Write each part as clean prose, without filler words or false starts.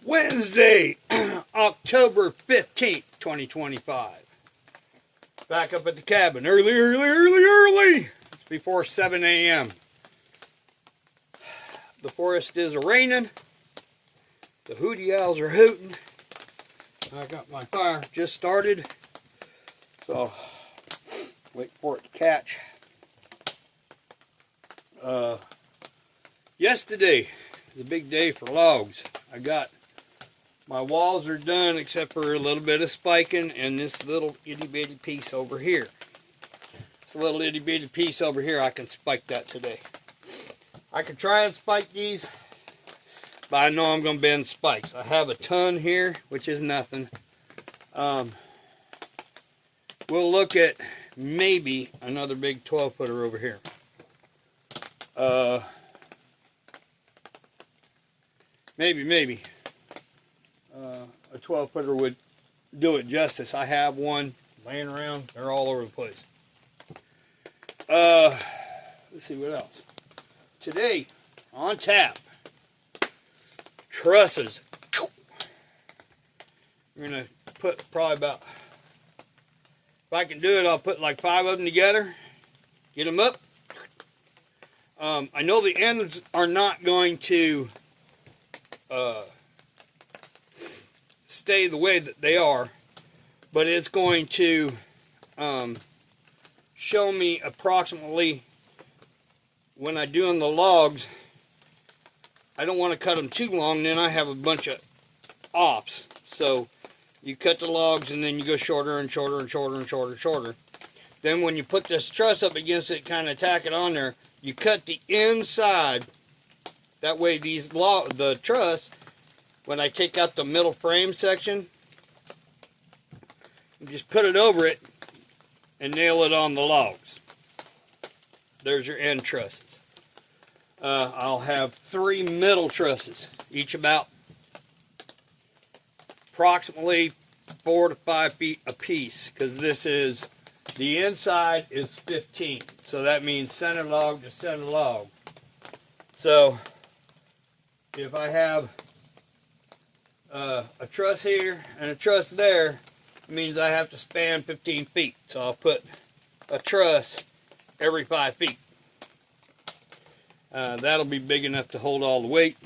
Wednesday, October 15th, 2025. Back up at the cabin. Early. It's before 7 a.m. The forest is raining. The hootie owls are hooting. I got my fire just started. So, wait for it to catch. Yesterday was a big day for logs. I got my walls are done except for a little bit of spiking and this little itty bitty piece over here. This little itty bitty piece over here, I can spike that today. I could try and spike these, but I know I'm going to bend spikes. I have a ton here, which is nothing. We'll look at maybe another big 12-footer over here. Maybe. A 12-footer would do it justice. I have one laying around. They're all over the place. Let's see what else. Today, on tap, trusses. We're going to put probably about, if I can do it, I'll put like 5 of them together. Get them up. I know the ends are not going to stay the way that they are, but it's going to show me approximately when I do on the logs. I don't want to cut them too long, then I have a bunch of offs. So you cut the logs and then you go shorter and shorter and shorter and shorter and shorter. Then when you put this truss up against it, kind of tack it on there, you cut the inside. That way the truss, when I take out the middle frame section, you just put it over it and nail it on the logs. There's your end trusses. I'll have 3 middle trusses, each about approximately 4 to 5 feet a piece, because this is, the inside is 15. So that means center log to center log. So if I have a truss here and a truss there, it means I have to span 15 feet. So I'll put a truss every 5 feet. That'll be big enough to hold all the weight.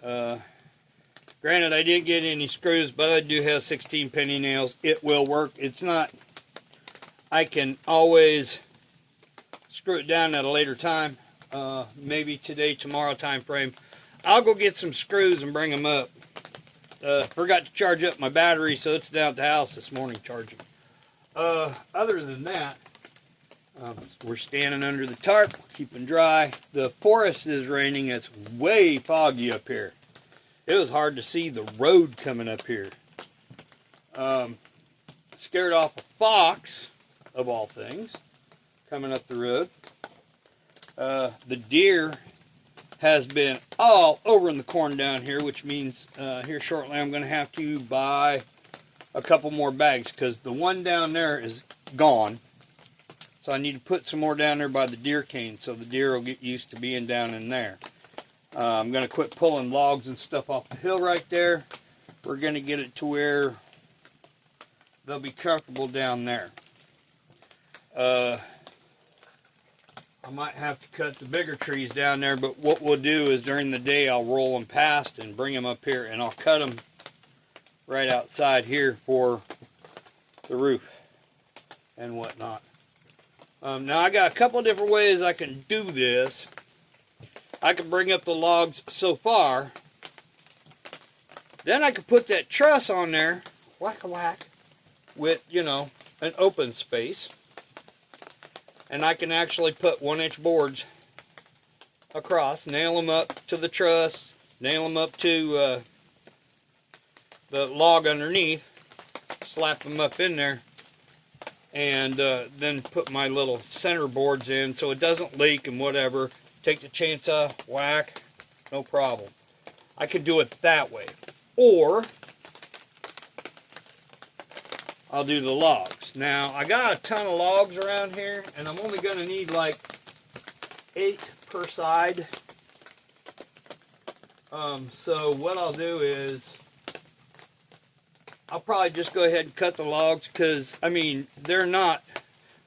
Granted, I didn't get any screws, but I do have 16 penny nails. It will work. It's not, I can always screw it down at a later time. Maybe today, tomorrow time frame. I'll go get some screws and bring them up. Forgot to charge up my battery, so it's down at the house this morning charging. Other than that, we're standing under the tarp, keeping dry. The forest is raining. It's way foggy up here. It was hard to see the road coming up here. Scared off a fox, of all things, coming up the road. The deer has been all over in the corn down here, which means here shortly I'm going to have to buy a couple more bags, because the one down there is gone. So I need to put some more down there by the deer cane, so the deer will get used to being down in there. I'm going to quit pulling logs and stuff off the hill right there. We're going to get it to where they'll be comfortable down there. I might have to cut the bigger trees down there, but what we'll do is during the day I'll roll them past and bring them up here, and I'll cut them right outside here for the roof and whatnot. Now I got a couple of different ways I can do this. I can bring up the logs so far. Then I can put that truss on there, whack-a-whack, with, you know, an open space. And I can actually put 1-inch boards across, nail them up to the truss, nail them up to the log underneath, slap them up in there, and then put my little center boards in so it doesn't leak and whatever. Take the chainsaw, whack, no problem. I could do it that way. Or I'll do the logs. Now, I got a ton of logs around here, and I'm only going to need like 8 per side. So what I'll do is I'll probably just go ahead and cut the logs, because I mean, they're not,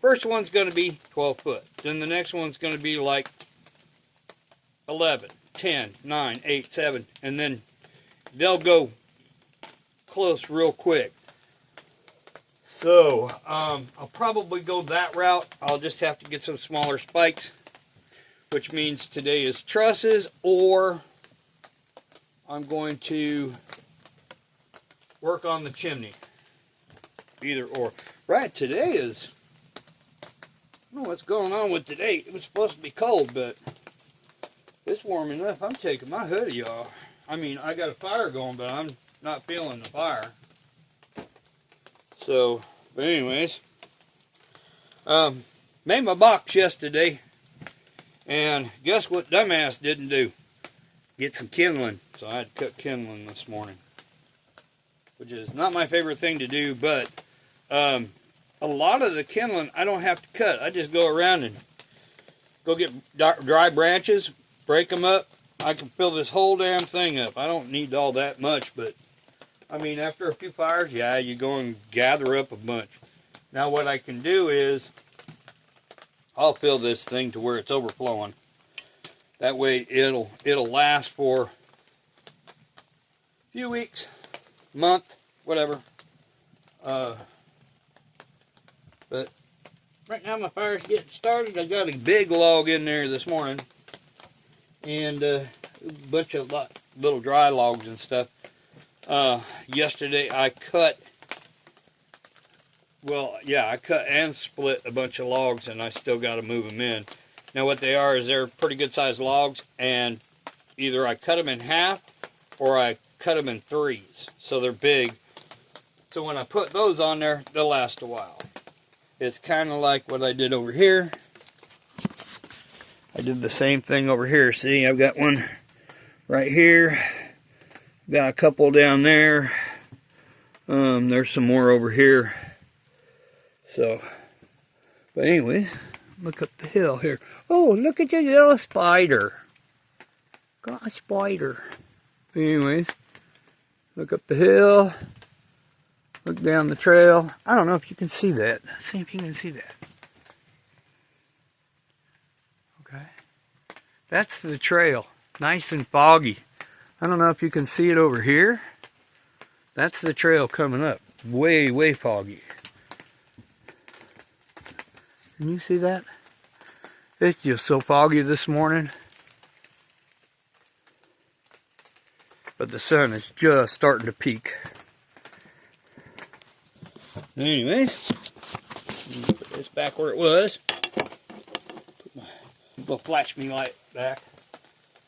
first one's going to be 12 foot, then the next one's going to be like 11, 10, 9, 8, 7, and then they'll go close real quick. So I'll probably go that route. I'll just have to get some smaller spikes, which means today is trusses, or I'm going to work on the chimney. Either or. Right, today is, I don't know what's going on with today. It was supposed to be cold, but it's warm enough. I'm taking my hoodie off. I mean, I got a fire going, but I'm not feeling the fire. So, but anyways, made my box yesterday, and guess what dumbass didn't do? Get some kindling. So I had to cut kindling this morning, which is not my favorite thing to do, but a lot of the kindling I don't have to cut. I just go around and go get dry branches, break them up. I can fill this whole damn thing up. I don't need all that much, but I mean, after a few fires, yeah, you go and gather up a bunch. Now what I can do is I'll fill this thing to where it's overflowing. That way it'll last for a few weeks, month, whatever. But right now my fire's getting started. I got a big log in there this morning, and a bunch of little dry logs and stuff. Yesterday I cut and split a bunch of logs, and I still got to move them in. Now what they are is they're pretty good sized logs, and either I cut them in half or I cut them in threes, so they're big. So when I put those on there, they'll last a while. It's kind of like what I did over here. I did the same thing over here. See, I've got one right here. Got a couple down there. There's some more over here. So, but anyways, look up the hill here. Oh, look at your little spider. Got a spider. Anyways, look up the hill. Look down the trail. I don't know if you can see that. See if you can see that. Okay. That's the trail. Nice and foggy. I don't know if you can see it over here. That's the trail coming up. Way, way foggy. Can you see that? It's just so foggy this morning. But the sun is just starting to peak. Anyways, put this back where it was. Put my little flash me light back,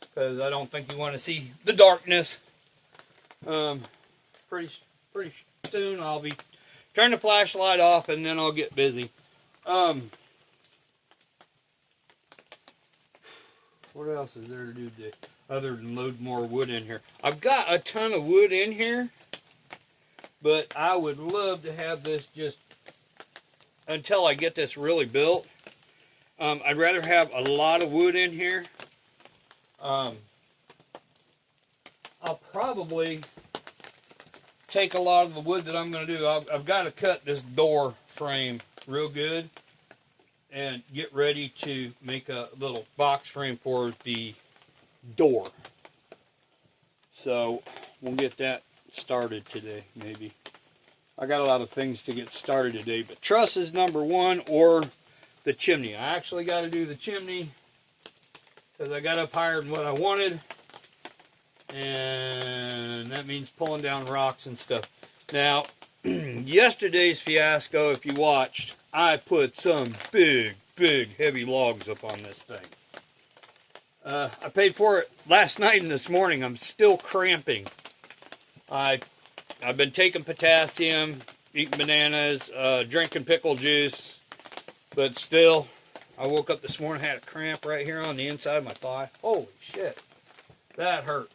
because I don't think you want to see the darkness. Pretty soon I'll be turning the flashlight off, and then I'll get busy. What else is there to do today other than load more wood in here? I've got a ton of wood in here, but I would love to have this just until I get this really built. I'd rather have a lot of wood in here. I'll probably take a lot of the wood that I'm going to do. I've got to cut this door frame real good and get ready to make a little box frame for the door. So we'll get that started today, maybe. I got a lot of things to get started today, but truss is number one, or the chimney. I actually got to do the chimney because I got up higher than what I wanted, and that means pulling down rocks and stuff. Now, yesterday's fiasco, if you watched, I put some big, heavy logs up on this thing. I paid for it last night and this morning. I'm still cramping. I've been taking potassium, eating bananas, drinking pickle juice, but still, I woke up this morning, had a cramp right here on the inside of my thigh. Holy shit, that hurt.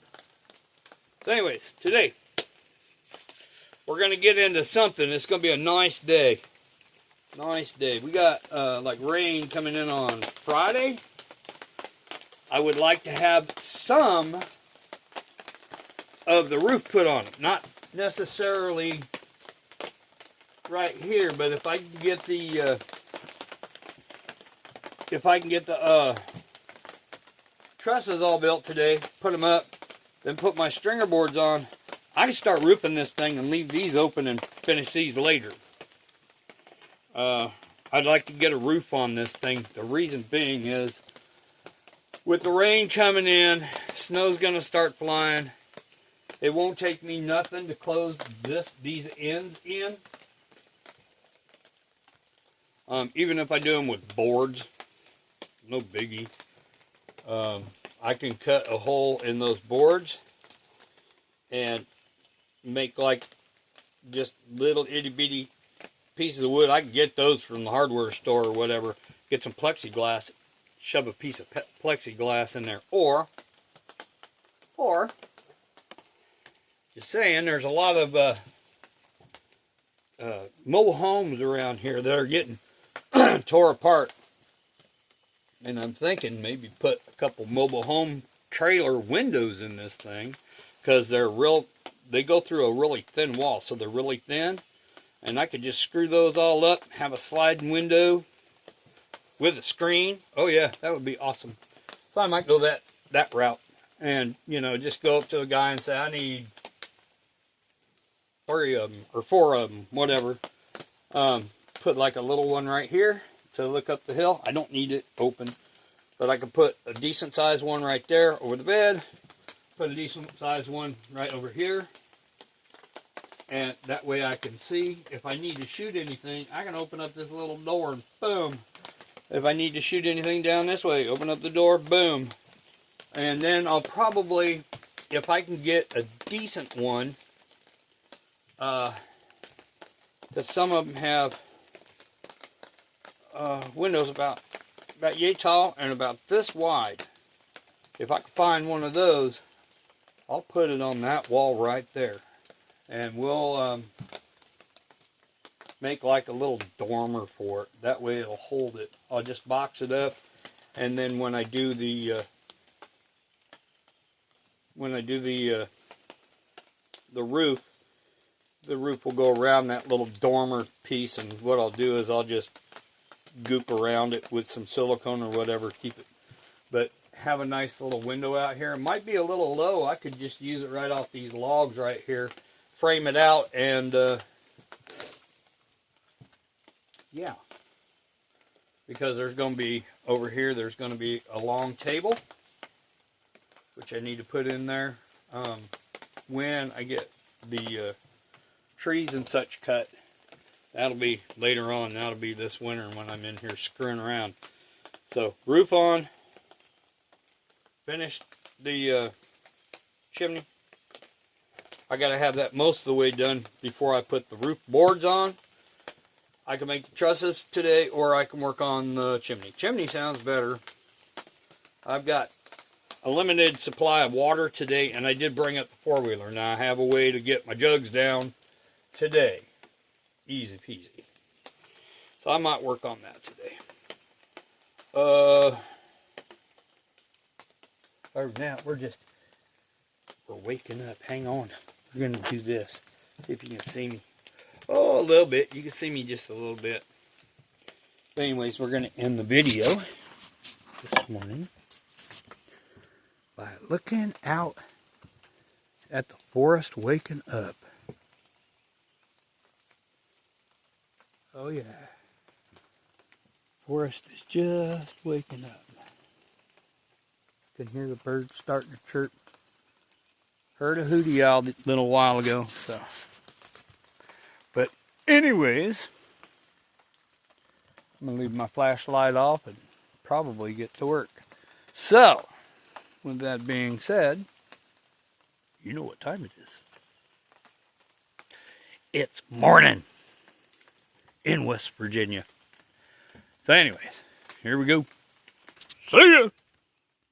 So anyways, today, we're going to get into something. It's going to be a nice day. Nice day. We got like rain coming in on Friday. I would like to have some of the roof put on it. Not necessarily right here, but if I can get the trusses all built today, put them up, then put my stringer boards on, I can start roofing this thing and leave these open and finish these later. I'd like to get a roof on this thing. The reason being is, with the rain coming in, snow's going to start flying. It won't take me nothing to close these ends in. Even if I do them with boards, no biggie. I can cut a hole in those boards and make like just little itty bitty pieces of wood. I can get those from the hardware store or whatever. Get some plexiglass, shove a piece of plexiglass in there. Or, just saying, there's a lot of mobile homes around here that are getting tore apart. And I'm thinking maybe put a couple mobile home trailer windows in this thing, because they go through a really thin wall, so they're really thin. And I could just screw those all up, have a sliding window with a screen. Oh yeah, that would be awesome. So I might go that route, and just go up to a guy and say, I need 3 of them or 4 of them, whatever. Put like a little one right here to look up the hill. I don't need it open, but I could put a decent sized one right there over the bed. Put a decent sized one right over here. And that way I can see. If I need to shoot anything, I can open up this little door and boom. If I need to shoot anything down this way, open up the door, boom. And then I'll probably, if I can get a decent one, because some of them have windows about yay tall and about this wide. If I can find one of those, I'll put it on that wall right there. And we'll make like a little dormer for it. That way it'll hold it. I'll just box it up, and then when I do the roof will go around that little dormer piece. And what I'll do is I'll just goop around it with some silicone or whatever, keep it. But have a nice little window out here. It might be a little low. I could just use it right off these logs right here. Frame it out, and yeah, because there's going to be over here, there's going to be a long table, which I need to put in there when I get the trees and such cut. That'll be later on. That'll be this winter when I'm in here screwing around. So roof on, finished the chimney. I got to have that most of the way done before I put the roof boards on. I can make the trusses today, or I can work on the chimney. Chimney sounds better. I've got a limited supply of water today, and I did bring up the four-wheeler. Now I have a way to get my jugs down today. Easy peasy. So I might work on that today. Other than that, we're waking up. Hang on. We're going to do this. See if you can see me. Oh, a little bit. You can see me just a little bit. But anyways, we're going to end the video this morning by looking out at the forest waking up. Oh yeah. Forest is just waking up. Can hear the birds starting to chirp. Heard a hootie owl a little while ago, so. But anyways, I'm going to leave my flashlight off and probably get to work. So, with that being said, you know what time it is. It's morning in West Virginia. So anyways, here we go. See ya!